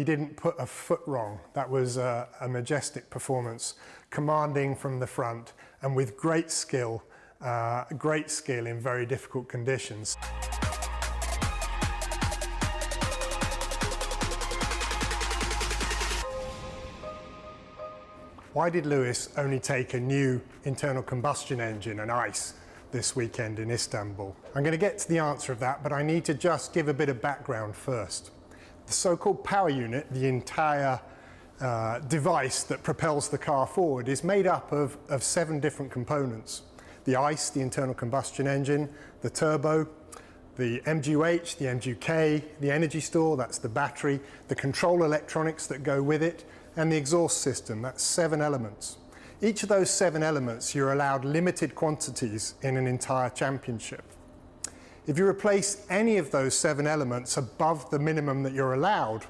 didn't put a foot wrong. That was a majestic performance, commanding from the front and with great skill in very difficult conditions. Why did Lewis only take a new internal combustion engine, an ICE, this weekend in Istanbul? I'm going to get to the answer of that, but I need to just give a bit of background first. The so-called power unit, the entire device that propels the car forward, is made up of 7 different components. The ICE, the internal combustion engine, the turbo, the MGUH, the MGUK, the energy store, that's the battery, the control electronics that go with it, and the exhaust system. That's 7 elements. Each of those 7 elements, you're allowed limited quantities in an entire championship. If you replace any of those 7 elements above the minimum that you're allowed,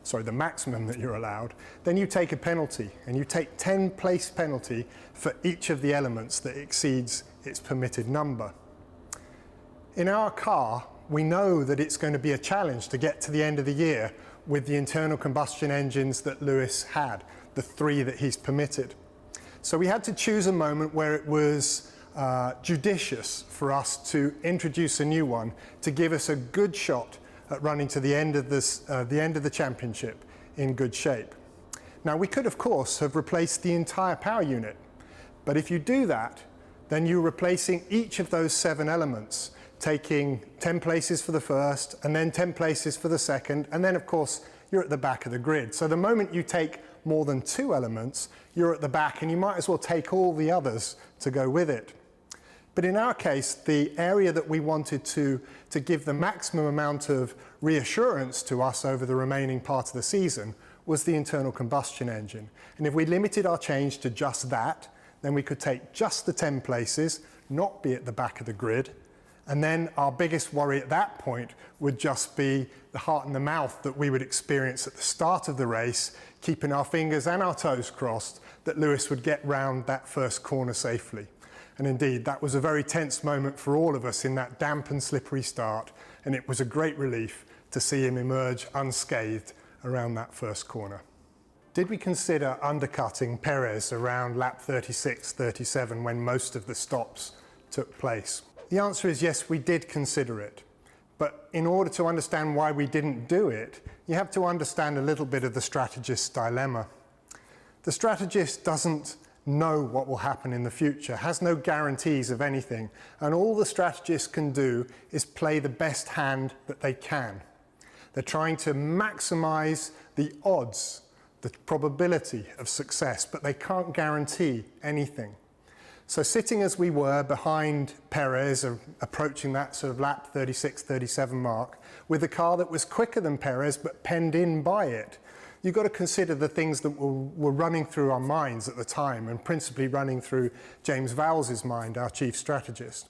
sorry, the maximum that you're allowed, then you take a penalty, and you take 10 place penalty for each of the elements that exceeds its permitted number. In our car, we know that it's going to be a challenge to get to the end of the year with the internal combustion engines that Lewis had, the 3 that he's permitted. So we had to choose a moment where it was judicious for us to introduce a new one to give us a good shot at running to the end of the championship in good shape. Now, we could, of course, have replaced the entire power unit, but if you do that, then you're replacing each of those 7 elements, taking 10 places for the first, and then 10 places for the second, and then, of course, you're at the back of the grid. So the moment you take more than 2 elements, you're at the back, and you might as well take all the others to go with it. But in our case, the area that we wanted to give the maximum amount of reassurance to us over the remaining part of the season was the internal combustion engine. And if we limited our change to just that, then we could take just the 10 places, not be at the back of the grid, and then our biggest worry at that point would just be the heart and the mouth that we would experience at the start of the race, keeping our fingers and our toes crossed that Lewis would get round that first corner safely. And indeed, that was a very tense moment for all of us in that damp and slippery start, and it was a great relief to see him emerge unscathed around that first corner. Did we consider undercutting Perez around lap 36, 37 when most of the stops took place? The answer is yes, we did consider it. But in order to understand why we didn't do it, you have to understand a little bit of the strategist's dilemma. The strategist doesn't know what will happen in the future, has no guarantees of anything, and all the strategists can do is play the best hand that they can. They're trying to maximize the odds, the probability of success, but they can't guarantee anything. So sitting as we were behind Perez, approaching that sort of lap 36, 37 mark, with a car that was quicker than Perez but penned in by it, you've got to consider the things that were running through our minds at the time, and principally running through James Vowles' mind, our chief strategist.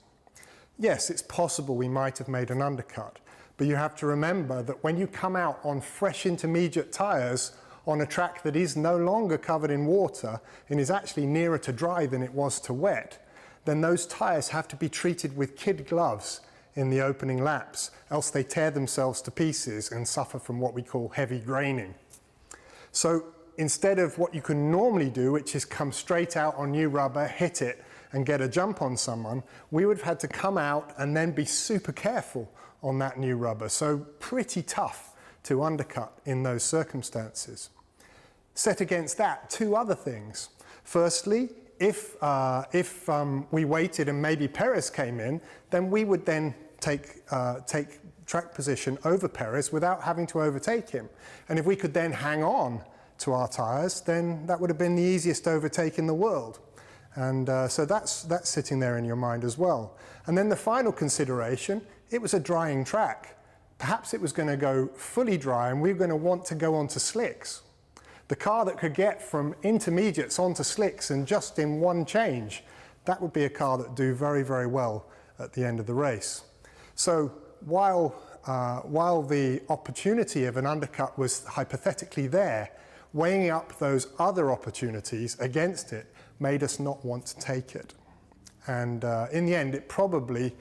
Yes, it's possible we might have made an undercut, but you have to remember that when you come out on fresh intermediate tyres on a track that is no longer covered in water and is actually nearer to dry than it was to wet, then those tyres have to be treated with kid gloves in the opening laps, else they tear themselves to pieces and suffer from what we call heavy graining. So instead of what you can normally do, which is come straight out on new rubber, hit it and get a jump on someone, we would have had to come out and then be super careful on that new rubber. So pretty tough to undercut in those circumstances. Set against that, 2 other things. Firstly, if we waited and maybe Perez came in, then we would then take track position over Perez without having to overtake him. And if we could then hang on to our tyres, then that would have been the easiest overtake in the world. And so that's sitting there in your mind as well. And then the final consideration, it was a drying track. Perhaps it was going to go fully dry and we were going to want to go onto slicks. The car that could get from intermediates onto slicks and just in one change, that would be a car that would do very, very well at the end of the race. So while the opportunity of an undercut was hypothetically there, weighing up those other opportunities against it made us not want to take it. And in the end, it probably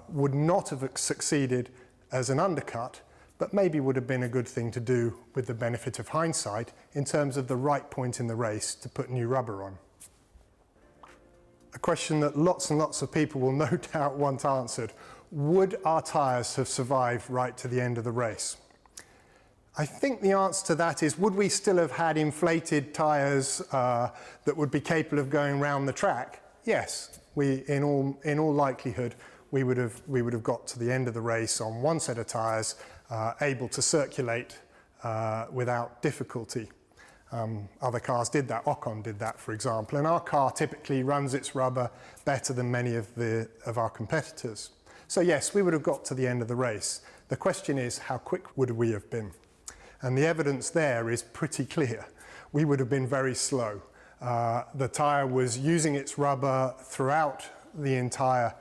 would not have succeeded as an undercut, but maybe would have been a good thing to do with the benefit of hindsight in terms of the right point in the race to put new rubber on. A question that lots and lots of people will no doubt want answered: would our tyres have survived right to the end of the race? I think the answer to that is, would we still have had inflated tyres that would be capable of going round the track? Yes, in all likelihood, we would have got to the end of the race on one set of tyres, able to circulate without difficulty. Other cars did that. Ocon did that, for example, and our car typically runs its rubber better than many of our competitors. So yes, we would have got to the end of the race. The question is, how quick would we have been? And the evidence there is pretty clear. We would have been very slow. The tyre was using its rubber throughout the entire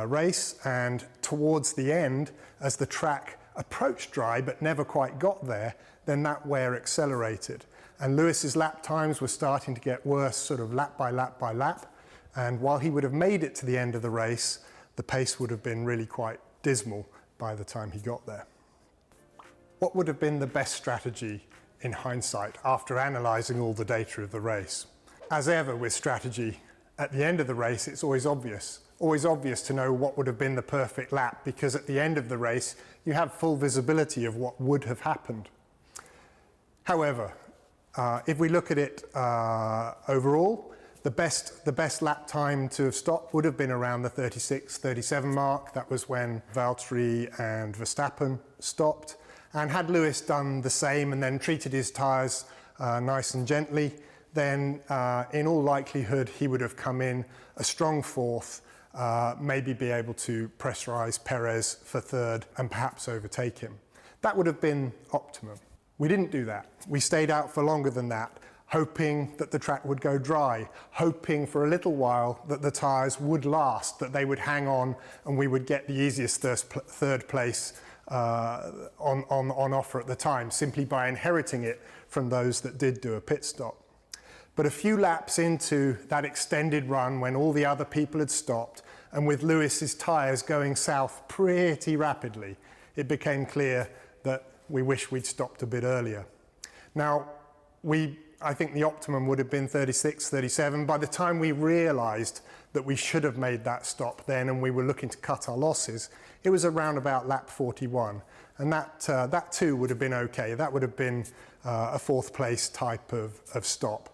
race, and towards the end, as the track approached dry but never quite got there, then that wear accelerated. And Lewis's lap times were starting to get worse, sort of lap by lap by lap. And while he would have made it to the end of the race, the pace would have been really quite dismal by the time he got there. What would have been the best strategy in hindsight after analysing all the data of the race? As ever with strategy, at the end of the race, it's always obvious to know what would have been the perfect lap, because at the end of the race, you have full visibility of what would have happened. However, if we look at it overall, the best lap time to have stopped would have been around the 36, 37 mark. That was when Valtteri and Verstappen stopped. And had Lewis done the same and then treated his tyres nice and gently, then in all likelihood he would have come in a strong fourth, maybe be able to pressurise Perez for third and perhaps overtake him. That would have been optimum. We didn't do that. We stayed out for longer than that, hoping that the track would go dry, hoping for a little while that the tyres would last, that they would hang on and we would get the easiest third place on offer at the time, simply by inheriting it from those that did do a pit stop. But a few laps into that extended run, when all the other people had stopped, and with Lewis's tyres going south pretty rapidly, it became clear that we wish we'd stopped a bit earlier. Now, I think the optimum would have been 36, 37. By the time we realised that we should have made that stop then and we were looking to cut our losses, it was around about lap 41. And that too would have been okay. That would have been a fourth place type of stop.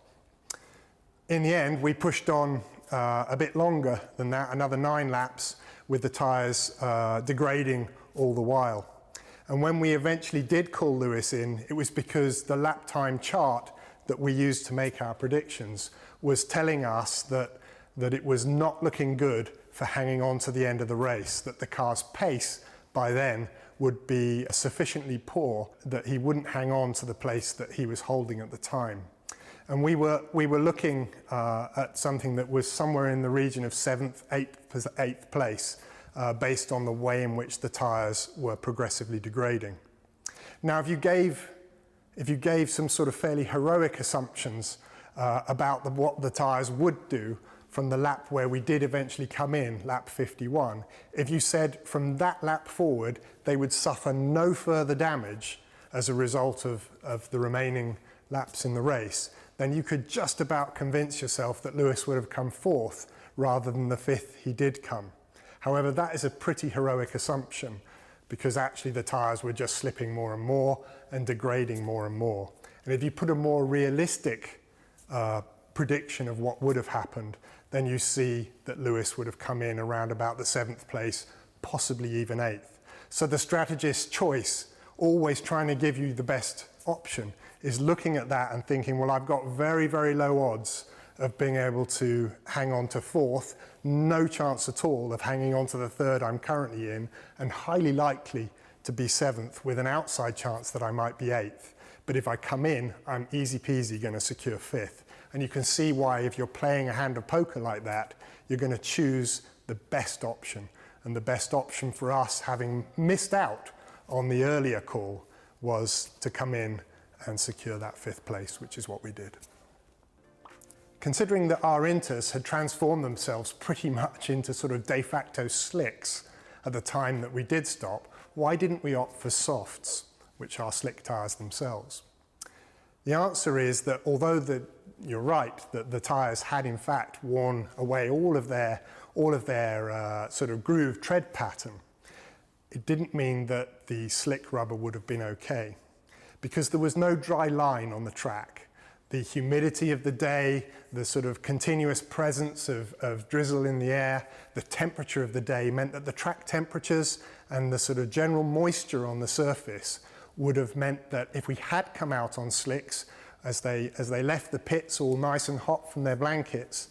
In the end, we pushed on a bit longer than that, another 9 laps, with the tyres degrading all the while. And when we eventually did call Lewis in, it was because the lap time chart that we used to make our predictions was telling us that it was not looking good for hanging on to the end of the race, that the car's pace by then would be sufficiently poor that he wouldn't hang on to the place that he was holding at the time. And we were looking at something that was somewhere in the region of 7th, 8th place, based on the way in which the tyres were progressively degrading. Now, if you gave some sort of fairly heroic assumptions about what the tyres would do from the lap where we did eventually come in, lap 51, if you said from that lap forward they would suffer no further damage as a result of the remaining laps in the race, then you could just about convince yourself that Lewis would have come 4th rather than the 5th he did come. However, that is a pretty heroic assumption, because actually the tyres were just slipping more and more and degrading more and more. And if you put a more realistic prediction of what would have happened, then you see that Lewis would have come in around about the 7th place, possibly even 8th. So the strategist's choice, always trying to give you the best option, is looking at that and thinking, well, I've got very, very low odds of being able to hang on to 4th, no chance at all of hanging on to the 3rd I'm currently in, and highly likely to be 7th with an outside chance that I might be 8th. But if I come in, I'm easy peasy going to secure 5th. And you can see why, if you're playing a hand of poker like that, you're going to choose the best option. And the best option for us, having missed out on the earlier call, was to come in and secure that 5th place, which is what we did. Considering that our inters had transformed themselves pretty much into sort of de facto slicks at the time that we did stop, why didn't we opt for softs, which are slick tyres themselves? The answer is that although you're right that the tyres had in fact worn away all of their sort of groove tread pattern, it didn't mean that the slick rubber would have been okay, because there was no dry line on the track. The humidity of the day, the sort of continuous presence of drizzle in the air, the temperature of the day meant that the track temperatures and the sort of general moisture on the surface would have meant that if we had come out on slicks, as they left the pits all nice and hot from their blankets,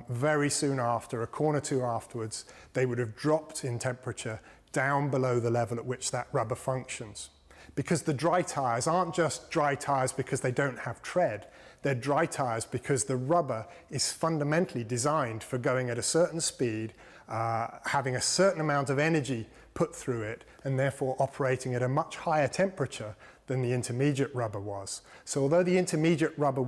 very soon after, a corner or two afterwards, they would have dropped in temperature down below the level at which that rubber functions. Because the dry tyres aren't just dry tyres because they don't have tread, they're dry tyres because the rubber is fundamentally designed for going at a certain speed, having a certain amount of energy put through it, and therefore operating at a much higher temperature than the intermediate rubber was. So although the intermediate rubber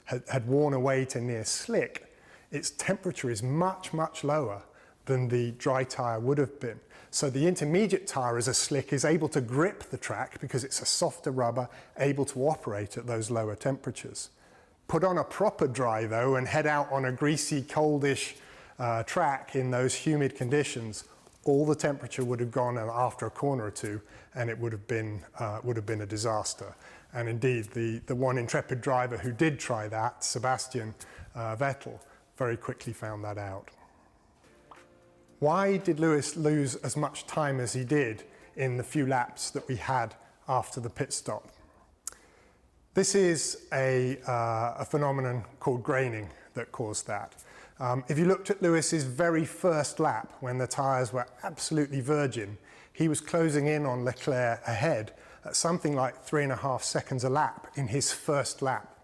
had worn away to near slick, its temperature is much, much lower than the dry tyre would have been. So the intermediate tyre as a slick is able to grip the track because it's a softer rubber, able to operate at those lower temperatures. Put on a proper dry though and head out on a greasy, coldish track in those humid conditions, all the temperature would have gone after a corner or two, and it would have been a disaster. And indeed, the one intrepid driver who did try that, Sebastian Vettel, very quickly found that out. Why did Lewis lose as much time as he did in the few laps that we had after the pit stop? This is a phenomenon called graining that caused that. If you looked at Lewis's very first lap, when the tyres were absolutely virgin, he was closing in on Leclerc ahead at something like 3.5 seconds a lap in his first lap.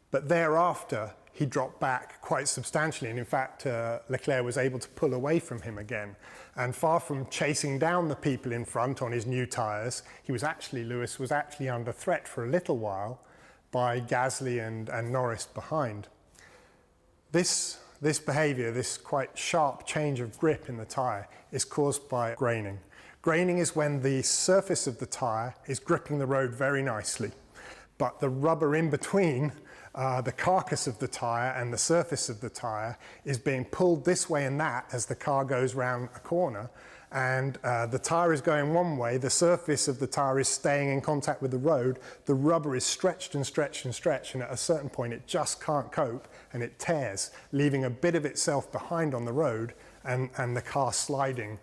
But thereafter, he dropped back quite substantially, and in fact, Leclerc was able to pull away from him again. And far from chasing down the people in front on his new tyres, Lewis was actually under threat for a little while by Gasly and Norris behind. This behaviour, this quite sharp change of grip in the tyre, is caused by graining. Graining is when the surface of the tyre is gripping the road very nicely, but the rubber in between the carcass of the tyre and the surface of the tyre is being pulled this way and that as the car goes round a corner, and the tyre is going one way, the surface of the tyre is staying in contact with the road, the rubber is stretched and stretched and stretched, and at a certain point it just can't cope and it tears, leaving a bit of itself behind on the road and the car sliding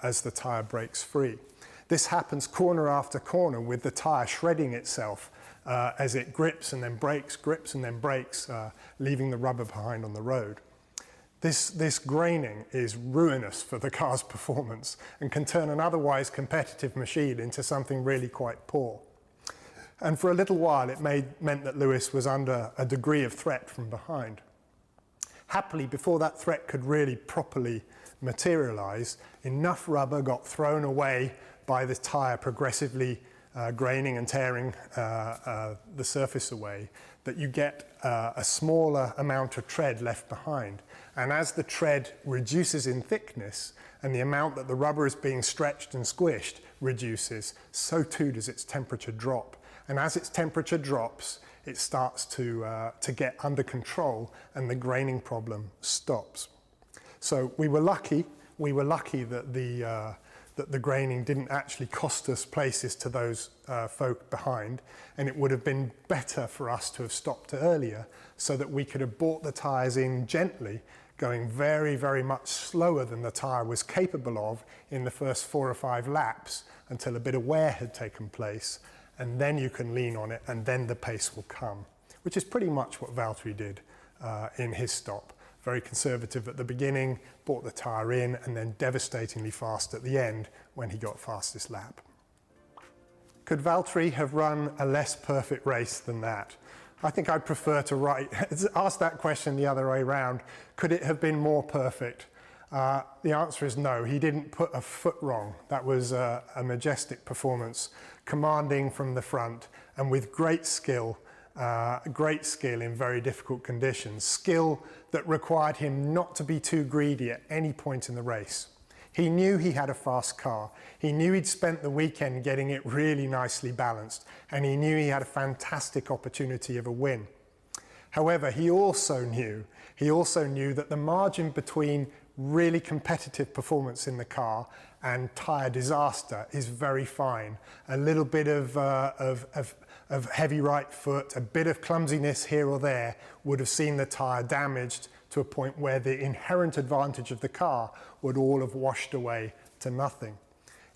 as the tyre breaks free. This happens corner after corner with the tyre shredding itself as it grips and then breaks, leaving the rubber behind on the road. This graining is ruinous for the car's performance and can turn an otherwise competitive machine into something really quite poor. And for a little while it meant that Lewis was under a degree of threat from behind. Happily, before that threat could really properly materialise, enough rubber got thrown away by the tyre progressively graining and tearing the surface away, that you get a smaller amount of tread left behind. And as the tread reduces in thickness and the amount that the rubber is being stretched and squished reduces, so too does its temperature drop. And as its temperature drops, it starts to get under control and the graining problem stops. So we were lucky that the graining didn't actually cost us places to those folk behind, and it would have been better for us to have stopped earlier so that we could have brought the tyres in gently, going very, very much slower than the tyre was capable of in the first 4 or 5 laps until a bit of wear had taken place, and then you can lean on it and then the pace will come, which is pretty much what Valtteri did in his stop. Very conservative at the beginning, brought the tyre in, and then devastatingly fast at the end when he got fastest lap. Could Valtteri have run a less perfect race than that? I think I'd prefer to ask that question the other way around. Could it have been more perfect? The answer is no. He didn't put a foot wrong. That was a majestic performance, commanding from the front and with great skill in very difficult conditions. Skill that required him not to be too greedy at any point in the race. He knew he had a fast car. He knew he'd spent the weekend getting it really nicely balanced, and he knew he had a fantastic opportunity of a win. However, he also knew that the margin between really competitive performance in the car and tyre disaster is very fine. A little bit of heavy right foot, a bit of clumsiness here or there would have seen the tyre damaged to a point where the inherent advantage of the car would all have washed away to nothing.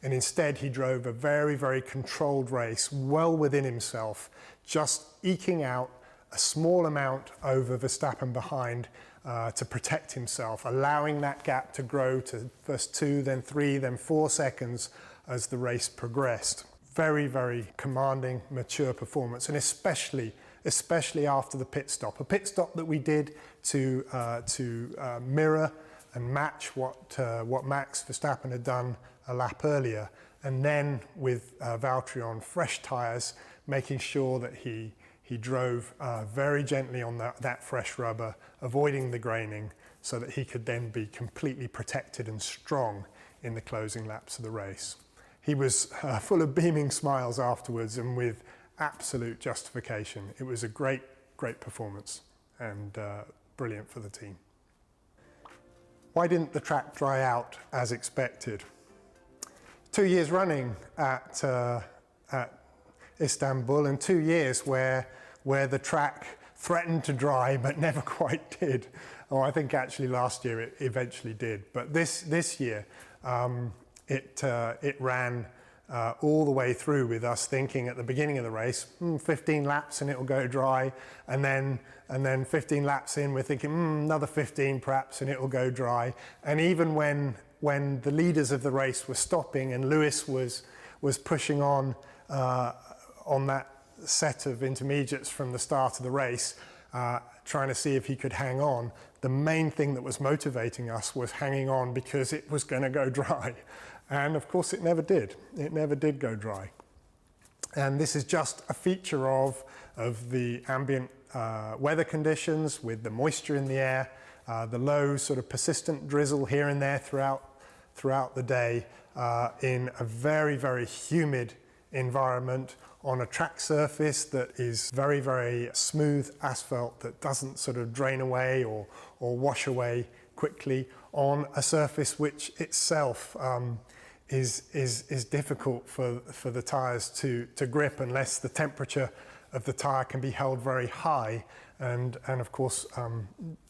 And instead he drove a very, very controlled race, well within himself, just eking out a small amount over Verstappen behind to protect himself, allowing that gap to grow to first 2, then 3, then 4 seconds as the race progressed. Very, very commanding, mature performance, and especially after the pit stop. A pit stop that we did to mirror and match what Max Verstappen had done a lap earlier, and then with Valtteri on fresh tyres, making sure that he drove very gently on that fresh rubber, avoiding the graining, so that he could then be completely protected and strong in the closing laps of the race. He was full of beaming smiles afterwards and with absolute justification. It was a great, great performance and brilliant for the team. Why didn't the track dry out as expected? 2 years running at Istanbul, and 2 years where the track threatened to dry but never quite did. Oh, I think actually last year it eventually did, but this year it ran all the way through with us thinking at the beginning of the race, 15 laps and it'll go dry, and then 15 laps in we're thinking another 15 perhaps and it'll go dry. And even when the leaders of the race were stopping and Lewis was pushing on that set of intermediates from the start of the race, trying to see if he could hang on, the main thing that was motivating us was hanging on because it was going to go dry. And of course it never did. It never did go dry. And this is just a feature of the ambient weather conditions with the moisture in the air, the low sort of persistent drizzle here and there throughout the day, in a very, very humid environment on a track surface that is very, very smooth asphalt that doesn't sort of drain away or wash away quickly, on a surface which itself is difficult for the tyres to grip unless the temperature of the tyre can be held very high, and of course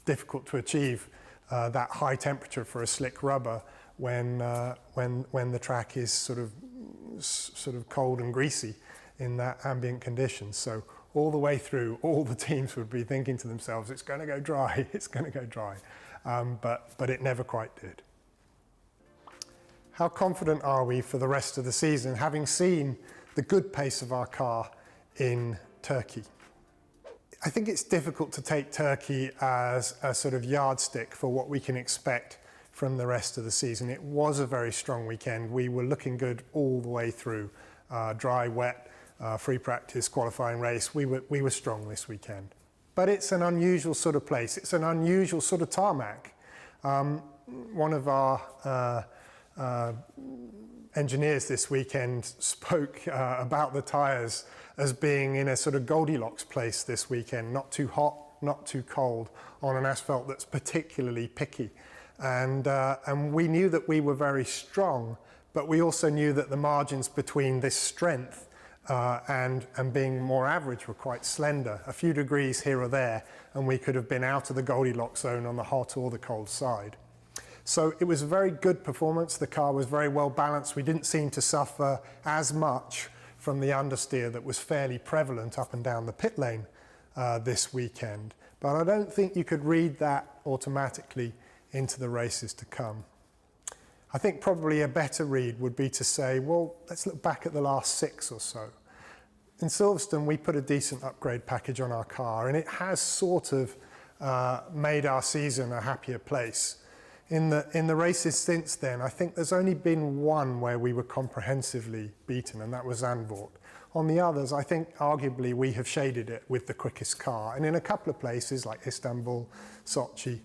difficult to achieve that high temperature for a slick rubber when the track is sort of cold and greasy in that ambient conditions. So all the way through, all the teams would be thinking to themselves, it's going to go dry, it's going to go dry. But it never quite did. How confident are we for the rest of the season, having seen the good pace of our car in Turkey? I think it's difficult to take Turkey as a sort of yardstick for what we can expect from the rest of the season. It was a very strong weekend. We were looking good all the way through. Dry, wet, free practice, qualifying race. We were strong this weekend. But it's an unusual sort of place. It's an unusual sort of tarmac. One of our engineers this weekend spoke about the tyres as being in a sort of Goldilocks place this weekend, not too hot, not too cold, on an asphalt that's particularly picky. And we knew that we were very strong, but we also knew that the margins between this strength and being more average were quite slender, a few degrees here or there, and we could have been out of the Goldilocks zone on the hot or the cold side. So it was a very good performance. The car was very well balanced. We didn't seem to suffer as much from the understeer that was fairly prevalent up and down the pit lane this weekend. But I don't think you could read that automatically into the races to come. I think probably a better read would be to say, well, let's look back at the last 6 or so. In Silverstone, we put a decent upgrade package on our car, and it has sort of made our season a happier place. In the races since then, I think there's only been one where we were comprehensively beaten, and that was Zandvoort. On the others, I think arguably we have shaded it with the quickest car. And in a couple of places like Istanbul, Sochi,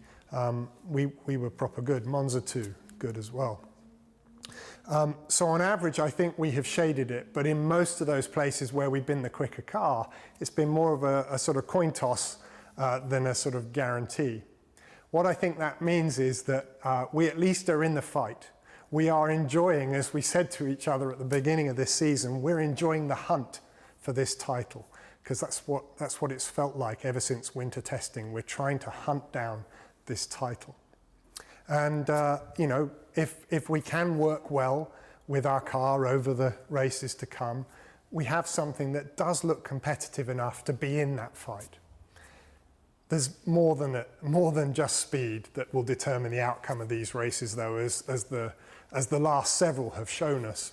we were proper good. Monza too, good as well. So on average, I think we have shaded it, but in most of those places where we've been the quicker car, it's been more of a sort of coin toss than a sort of guarantee. What I think that means is that we at least are in the fight. We are enjoying, as we said to each other at the beginning of this season, we're enjoying the hunt for this title, because that's what it's felt like ever since winter testing. We're trying to hunt down this title. And, you know, if we can work well with our car over the races to come, we have something that does look competitive enough to be in that fight. There's more than just speed that will determine the outcome of these races, though, as the last several have shown us.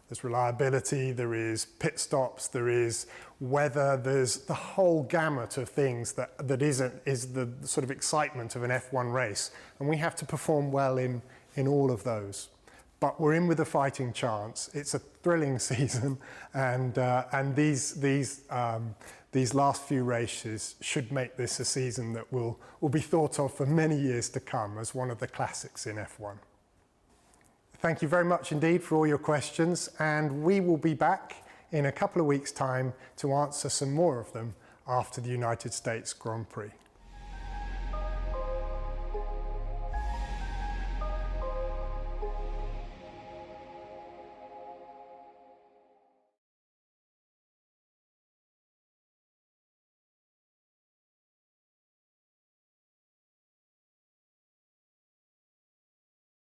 There's reliability, there is pit stops, there is weather, there's the whole gamut of things that is the sort of excitement of an F1 race. And we have to perform well in all of those. But we're in with a fighting chance. It's a thrilling season, and these last few races should make this a season that will be thought of for many years to come as one of the classics in F1. Thank you very much indeed for all your questions, and we will be back in a couple of weeks' time to answer some more of them after the United States Grand Prix.